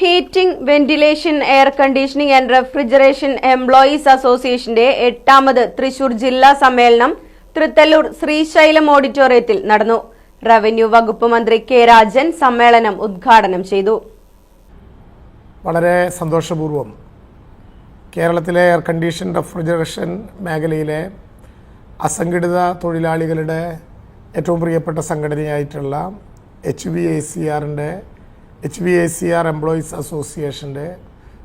Heating, ventilation, air conditioning and refrigeration employees അസോസിയേഷന്റെ 8ാമത് തൃശൂർ ജില്ലാ സമ്മേളനം തൃത്തല്ലൂർ ശ്രീശൈലം ഓഡിറ്റോറിയത്തിൽ നടന്നു. റവന്യൂ വകുപ്പ് മന്ത്രി കെ രാജൻ സമ്മേളനം ഉദ്ഘാടനം ചെയ്തു. വളരെ സന്തോഷപൂർവ്വം കേരളത്തിലെ എയർ കണ്ടീഷൻ റെഫ്രിജറേഷൻ മേഖലയിലെ അസംഘടിത തൊഴിലാളികളുടെ ഏറ്റവും പ്രിയപ്പെട്ട സംഘടനയായിട്ടുള്ള HVACR എംപ്ലോയീസ് അസോസിയേഷന്റെ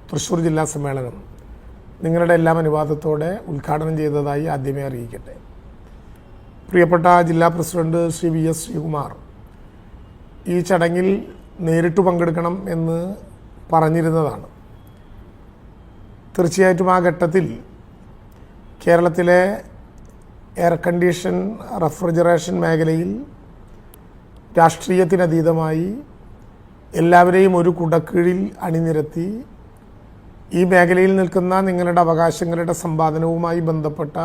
തൃശ്ശൂർ ജില്ലാ സമ്മേളനം നിങ്ങളുടെ എല്ലാം അനുവാദത്തോടെ ഉദ്ഘാടനം ചെയ്തതായി ആദ്യമേ അറിയിക്കട്ടെ. പ്രിയപ്പെട്ട ജില്ലാ പ്രസിഡന്റ് ശ്രീ VS ശ്രീകുമാർ ഈ ചടങ്ങിൽ നേരിട്ട് പങ്കെടുക്കണം എന്ന് പറഞ്ഞിരുന്നതാണ്. തീർച്ചയായിട്ടും ആ ഘട്ടത്തിൽ കേരളത്തിലെ എയർ കണ്ടീഷൻ റെഫ്രിജറേഷൻ മേഖലയിൽ രാഷ്ട്രീയത്തിനതീതമായി എല്ലാവരെയും ഒരു കുടക്കീഴിൽ അണിനിരത്തി ഈ മേഖലയിൽ നിൽക്കുന്ന നിങ്ങളുടെ അവകാശങ്ങളുടെ സമ്പാദനവുമായി ബന്ധപ്പെട്ട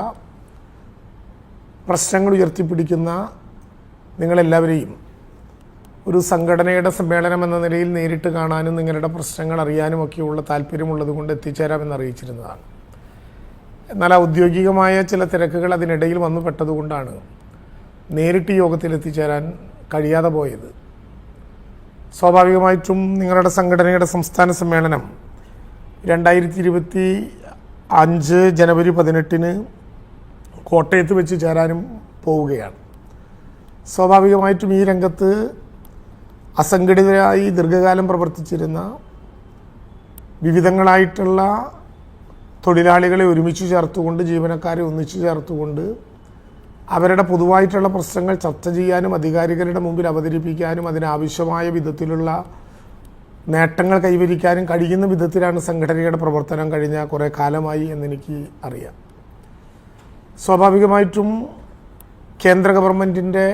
പ്രശ്നങ്ങൾ ഉയർത്തിപ്പിടിക്കുന്ന നിങ്ങളെല്ലാവരെയും ഒരു സംഘടനയുടെ സമ്മേളനം എന്ന നിലയിൽ നേരിട്ട് കാണാനും നിങ്ങളുടെ പ്രശ്നങ്ങൾ അറിയാനുമൊക്കെയുള്ള താല്പര്യമുള്ളത് കൊണ്ട് എത്തിച്ചേരാമെന്ന് അറിയിച്ചിരുന്നതാണ്. എന്നാൽ ഔദ്യോഗികമായ ചില തിരക്കുകൾ അതിനിടയിൽ വന്നു പെട്ടതുകൊണ്ടാണ് നേരിട്ട് യോഗത്തിൽ എത്തിച്ചേരാൻ കഴിയാതെ പോയത്. സ്വാഭാവികമായിട്ടും നിങ്ങളുടെ സംഘടനയുടെ സംസ്ഥാന സമ്മേളനം 2025 ജനുവരി 18 കോട്ടയത്ത് വെച്ച് ചേരാനും പോവുകയാണ്. സ്വാഭാവികമായിട്ടും ഈ രംഗത്ത് അസംഘടിതരായി ദീർഘകാലം പ്രവർത്തിച്ചിരുന്ന വിവിധങ്ങളായിട്ടുള്ള തൊഴിലാളികളെ ഒരുമിച്ച് ചേർത്തുകൊണ്ട്, ജീവനക്കാരെ ഒന്നിച്ചു ചേർത്തുകൊണ്ട് അവരുടെ പൊതുവായിട്ടുള്ള പ്രശ്നങ്ങൾ ചർച്ച ചെയ്യാനും അധികാരികളുടെ മുമ്പിൽ അവതരിപ്പിക്കാനും അതിനാവശ്യമായ വിധത്തിലുള്ള നേട്ടങ്ങൾ കൈവരിക്കാനും കഴിയുന്ന വിധത്തിലാണ് സംഘടനയുടെ പ്രവർത്തനം കഴിഞ്ഞ കുറേ കാലമായി എന്നെനിക്ക് അറിയാം. സ്വാഭാവികമായിട്ടും കേന്ദ്ര ഗവൺമെൻറ്റിൻ്റെ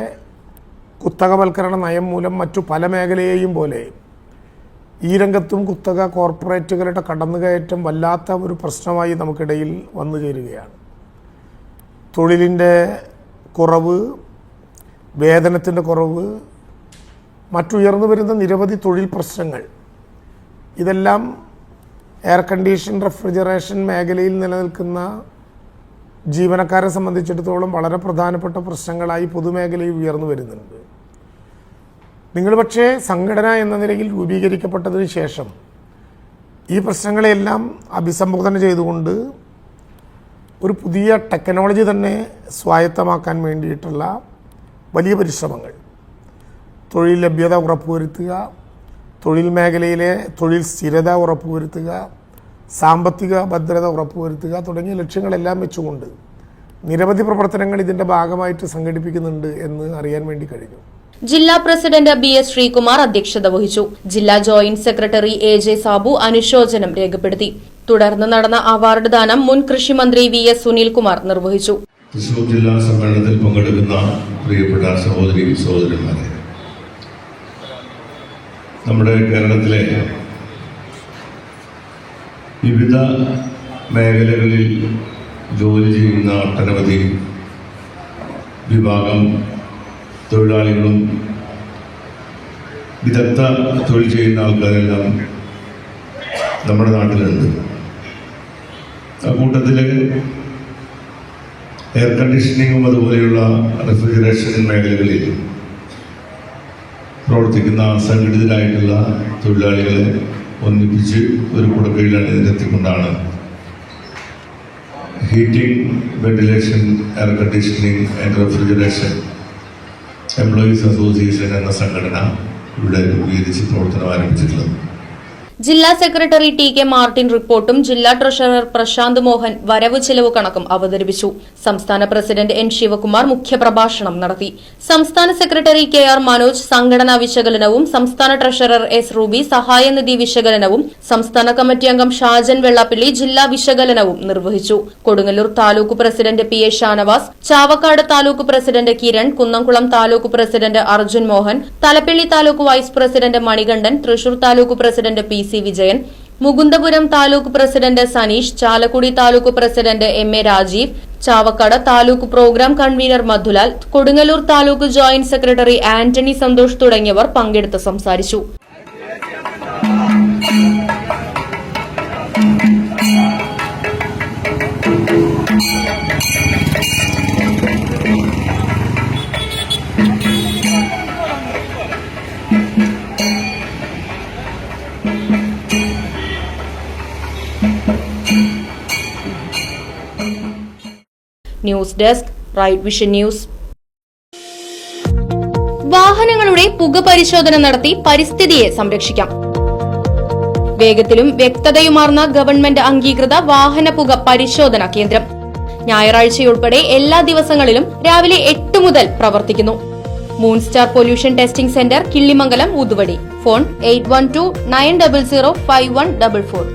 കുത്തകവൽക്കരണ നയം മൂലം മറ്റു പല മേഖലയെയും പോലെ ഈ രംഗത്തും കുത്തക കോർപ്പറേറ്റുകളുടെ കടന്നുകയറ്റം വല്ലാത്ത ഒരു പ്രശ്നമായി നമുക്കിടയിൽ വന്നു ചേരുകയാണ്. തൊഴിലിൻ്റെ കുറവ്, വേതനത്തിൻ്റെ കുറവ്, മറ്റുയർന്നു വരുന്ന നിരവധി തൊഴിൽ പ്രശ്നങ്ങൾ, ഇതെല്ലാം എയർ കണ്ടീഷൻ റെഫ്രിജറേഷൻ മേഖലയിൽ നിലനിൽക്കുന്ന ജീവനക്കാരെ സംബന്ധിച്ചിടത്തോളം വളരെ പ്രധാനപ്പെട്ട പ്രശ്നങ്ങളായി പൊതുമേഖലയിൽ ഉയർന്നു വരുന്നുണ്ട്. നിങ്ങൾ പക്ഷേ സംഘടന എന്ന നിലയിൽ രൂപീകരിക്കപ്പെട്ടതിന് ശേഷം ഈ പ്രശ്നങ്ങളെല്ലാം അഭിസംബോധന ചെയ്തുകൊണ്ട് ഒരു പുതിയ ടെക്നോളജി തന്നെ സ്വായത്തമാക്കാൻ വേണ്ടിയിട്ടുള്ള വലിയ പരിശ്രമങ്ങൾ, തൊഴിൽ ലഭ്യത ഉറപ്പുവരുത്തുക, തൊഴിൽ മേഖലയിലെ തൊഴിൽ സ്ഥിരത ഉറപ്പുവരുത്തുക, സാമ്പത്തിക ഭദ്രത ഉറപ്പുവരുത്തുക തുടങ്ങിയ ലക്ഷ്യങ്ങളെല്ലാം വെച്ചുകൊണ്ട് നിരവധി പ്രവർത്തനങ്ങൾ ഇതിൻ്റെ ഭാഗമായിട്ട് സംഘടിപ്പിക്കുന്നുണ്ട് എന്ന് അറിയാൻ വേണ്ടി കഴിഞ്ഞു. ജില്ലാ പ്രസിഡന്റ് BS ശ്രീകുമാർ അധ്യക്ഷത വഹിച്ചു. ജില്ലാ ജോയിന്റ് സെക്രട്ടറി AJ സാബു അനുശോചനം രേഖപ്പെടുത്തി. തുടർന്ന് നടന്ന അവാർഡ് ദാനം മുൻ കൃഷിമന്ത്രി VS സുനിൽകുമാർ നിർവഹിച്ചു. തൃശൂർ ജില്ലാ സമ്മേളനത്തിൽ പങ്കെടുക്കുന്ന പ്രിയപ്പെട്ട സഹോദരന്മാരെ, നമ്മുടെ കേരളത്തിലെ വിവിധ മേഖലകളിൽ ജോലി ചെയ്യുന്ന ഒട്ടനവധി വിഭാഗം തൊഴിലാളികളും വിദഗ്ധ തൊഴിൽ ചെയ്യുന്ന ആൾക്കാരെല്ലാം നമ്മുടെ നാട്ടിലുണ്ട്. ആ കൂട്ടത്തിൽ എയർ കണ്ടീഷനിങ്ങും അതുപോലെയുള്ള റെഫ്രിജറേഷൻ മേഖലകളിൽ പ്രവർത്തിക്കുന്ന അസംഘടിതരായിട്ടുള്ള തൊഴിലാളികളെ ഒന്നിപ്പിച്ച് ഒരു കുടക്കീഴിലാണ് നിരത്തിക്കൊണ്ടാണ് heating, ventilation, air conditioning and refrigeration employees association എന്ന സംഘടന ഇവിടെ രൂപീകരിച്ച് പ്രവർത്തനം ആരംഭിച്ചിട്ടുള്ളത്. ജില്ലാ സെക്രട്ടറി TK മാർട്ടിൻ റിപ്പോർട്ടും ജില്ലാ ട്രഷറർ പ്രശാന്ത് മോഹൻ വരവ് ചെലവ് കണക്കും അവതരിപ്പിച്ചു. സംസ്ഥാന പ്രസിഡന്റ് N ശിവകുമാർ മുഖ്യപ്രഭാഷണം നടത്തി. സംസ്ഥാന സെക്രട്ടറി KR മനോജ് സംഘടനാ വിശകലനവും സംസ്ഥാന ട്രഷറർ S റൂബി സഹായനിധി വിശകലനവും സംസ്ഥാന കമ്മിറ്റി അംഗം ഷാജൻ വെള്ളാപ്പള്ളി ജില്ലാ വിശകലനവും നിർവഹിച്ചു. Kodungallur taluk president PA Shanavas, Chavakkad taluk president Kiran, Kunnamkulam taluk president Arjun Mohan, Thalappilly taluk vice president Manikandan, Thrissur taluk president PC Vijayan, Mukundapuram taluk president Saneesh, Chalakudy taluk president MA Rajeev, Chavakkad taluk programme convener Madhulal, Kodungallur taluk joint secretary Antony Santhosh തുടങ്ങിയവർ പങ്കെടുത്ത് സംസാരിച്ചു. News desk Right Vision News. വാഹനങ്ങളുടെ പുക പരിശോധന നടത്തി പരിസ്ഥിതിയെ സംരക്ഷിക്കാം. വേഗത്തിലും വ്യക്തതയുമാർന്ന ഗവൺമെന്റ് അംഗീകൃത വാഹന പുക പരിശോധനാ കേന്ദ്രം ഞായറാഴ്ചയുൾപ്പെടെ എല്ലാ ദിവസങ്ങളിലും രാവിലെ 8 മുതൽ പ്രവർത്തിക്കുന്നു. Moonstar pollution testing centre, Killimangalam, Oothuvadi. Phone 8129005144.